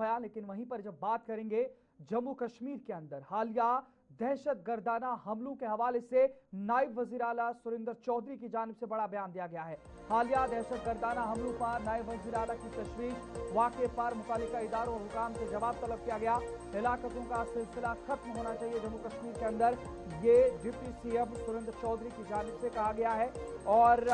लेकिन वहीं पर जब बात करेंगे जम्मू कश्मीर के अंदर हालिया दहशतगर्दाना हमलों के हवाले से नायब वजीर आला सुरेंद्र चौधरी की जानिब से बड़ा बयान दिया गया है। हालिया दहशतगर्दाना हमलों पर नायब वजीर आला की तशवीश, वाक़े पर मुतालिका इदारों और हुकाम से जवाब तलब किया गया। हिलाकतों का सिलसिला खत्म होना चाहिए जम्मू कश्मीर के अंदर, ये डिप्टी सीएम सुरेंद्र चौधरी की जानिब से कहा गया है। और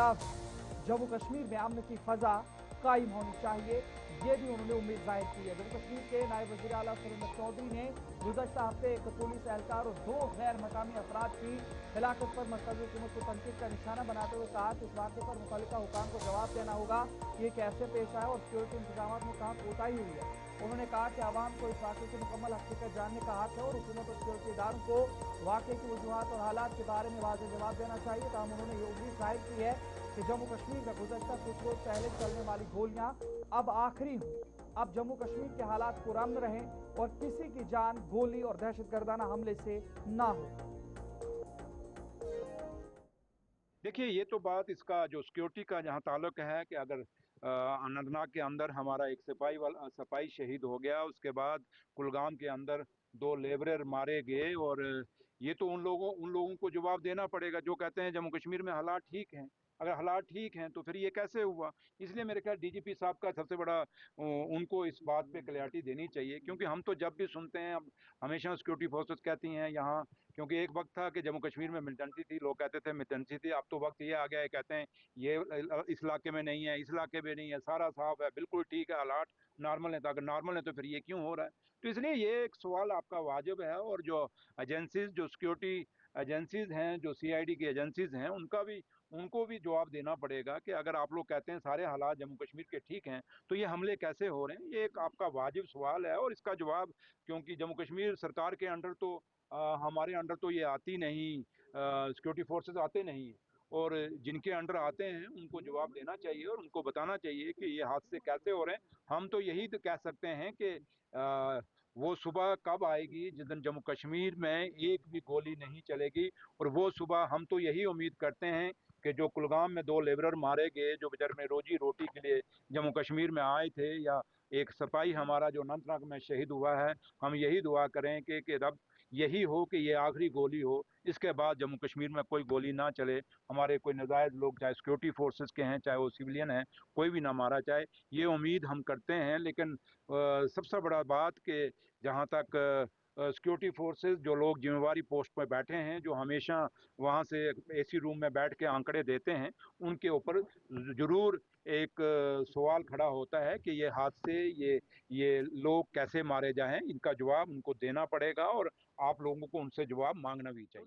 जम्मू कश्मीर में अमन की फजा कायम होनी चाहिए, ये भी उन्होंने उम्मीद जाहिर की है। जम्मू कश्मीर के नायब वज़ीर आला सुरेंद्र चौधरी ने गुज़श्ता हफ्ते एक पुलिस एहलकार और 2 गैर मकामी अफराद की हिलाकत पर मरकज़ी हुकूमत को तनकीद का निशाना बनाते हुए कहा कि इस वाक़े पर मुतल्लिका हुकाम को जवाब देना होगा, ये कैसे पेश आया और सिक्योरिटी इंतजाम में कहाँ कोताही हुई है। उन्होंने कहा कि आवाम को इस वाक़े की मुकम्मल हकीकत जानने का हक है और हुकूमत और सिक्योरिटी इदारों को वाक़े की वजूहात और हालात के बारे में वाज़ेह जवाब देना चाहिए। तमाम उन्होंने ये उम्मीद जाहिर की है कि जम्मू कश्मीर में गुज़श्ता कुछ रोज पहले चलने वाली गोलियां अब आखिरी हों। अब जम्मू कश्मीर के हालात पुरअमन रहें और किसी की जान गोली और दहशतगर्दाना हमले से ना हो। देखिए, ये तो बात इसका जो सिक्योरिटी का जहाँ ताल्लुक है कि अगर अनंतनाग के अंदर हमारा एक सिपाही शहीद हो गया, उसके बाद कुलगाम के अंदर 2 लेबरर मारे गए, और ये तो उन लोगों को जवाब देना पड़ेगा जो कहते हैं जम्मू कश्मीर में हालात ठीक हैं। अगर हालात ठीक हैं तो फिर ये कैसे हुआ? इसलिए मेरे ख्याल डीजीपी साहब का सबसे बड़ा उनको इस बात पे क्लैरिटी देनी चाहिए, क्योंकि हम तो जब भी सुनते हैं अब हमेशा सिक्योरिटी फोर्सेस कहती हैं यहाँ, क्योंकि एक वक्त था कि जम्मू कश्मीर में मिलिटेंसी थी, लोग कहते थे मिलिटेंसी थी, अब तो वक्त ये आ गया है कहते हैं ये इस इलाके में नहीं है, इस इलाके में नहीं है, सारा साफ है, बिल्कुल ठीक है, हालात नॉर्मल है। तो अगर नॉर्मल है तो फिर ये क्यों हो रहा है? तो इसलिए ये एक सवाल आपका वाजिब है, और जो एजेंसीज, जो सिक्योरिटी एजेंसीज हैं, जो सीआईडी की एजेंसीज हैं, उनको भी जवाब देना पड़ेगा कि अगर आप लोग कहते हैं सारे हालात जम्मू कश्मीर के ठीक हैं तो ये हमले कैसे हो रहे हैं? ये एक आपका वाजिब सवाल है, और इसका जवाब, क्योंकि जम्मू कश्मीर सरकार के अंडर तो हमारे अंडर तो ये आती नहीं, सिक्योरिटी फोर्सेस आते नहीं, और जिनके अंडर आते हैं उनको जवाब देना चाहिए और उनको बताना चाहिए कि ये हादसे कैसे हो रहे हैं। हम तो यही तो कह सकते हैं कि वो सुबह कब आएगी जिस दिन जम्मू कश्मीर में एक भी गोली नहीं चलेगी, और वो सुबह हम तो यही उम्मीद करते हैं कि जो कुलगाम में 2 लेबरर मारे गए, जो बेचारे में रोजी रोटी के लिए जम्मू कश्मीर में आए थे, या एक सिपाही हमारा जो अनंतनाग में शहीद हुआ है, हम यही दुआ करें कि रब यही हो कि ये आखिरी गोली हो, इसके बाद जम्मू कश्मीर में कोई गोली ना चले, हमारे कोई नाजायज लोग चाहे सिक्योरिटी फोर्सेस के हैं चाहे वो सिविलियन हैं, कोई भी ना मारा जाए, ये उम्मीद हम करते हैं। लेकिन सबसे बड़ा बात कि जहाँ तक सिक्योरिटी फोर्सेस, जो लोग जिम्मेवारी पोस्ट पर बैठे हैं, जो हमेशा वहाँ से एसी रूम में बैठ के आंकड़े देते हैं, उनके ऊपर जरूर एक सवाल खड़ा होता है कि ये हादसे, ये लोग कैसे मारे जाएं, इनका जवाब उनको देना पड़ेगा, और आप लोगों को उनसे जवाब मांगना भी चाहिए।